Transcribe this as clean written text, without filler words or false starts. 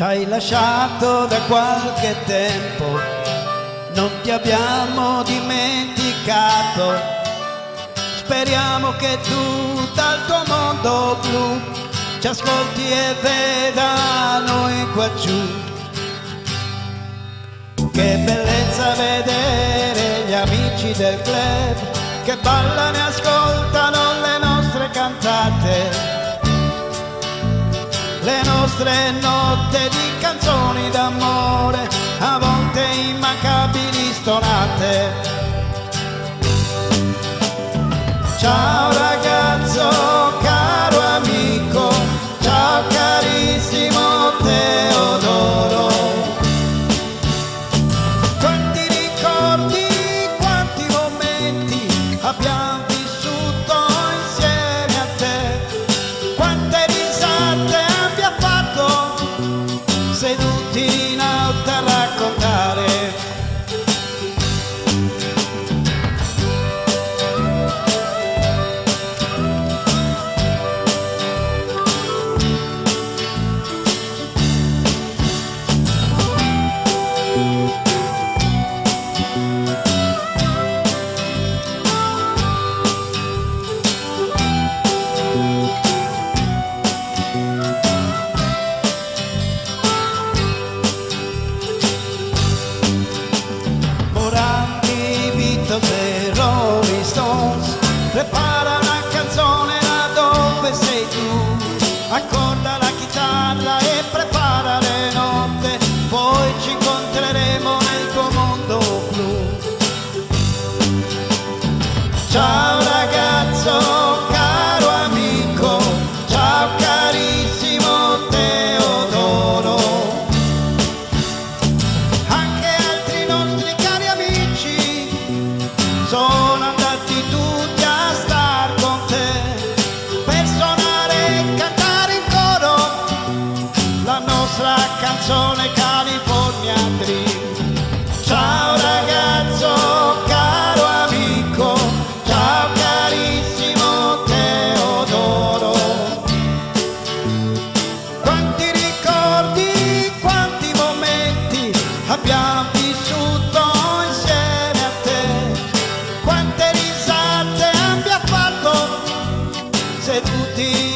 Ci hai lasciato da qualche tempo, non ti abbiamo dimenticato. Speriamo che tu dal tuo mondo blu ci ascolti e veda noi qua giù. Che bellezza vedere gli amici del club che ballano e ascoltano le nostre cantate, le nostre notte di canzoni d'amore, a volte immancabili stonate. Ciao ragazzo, caro amico, ciao carissimo Teodoro. Quanti ricordi, quanti momenti abbiamo vissuto insieme a te, quante risate abbiamo fatto seduti in auto a raccontare. E Rolling Stones, prepara una canzone là dove sei tu, accorda la chitarra e prepara le note, poi ci incontreremo nel tuo mondo blu. Ciao ragazzo, caro amico, ciao carissimo Teodoro. Anche altri nostri cari amici sono andati tutti a star con te per suonare e cantare in coro la nostra canzone California Dream. Ciao ragazzo, caro amico, ciao carissimo Teodoro. Quanti ricordi, quanti momenti abbiamo vissuto insieme a te, quante risate abbiamo fatto seduti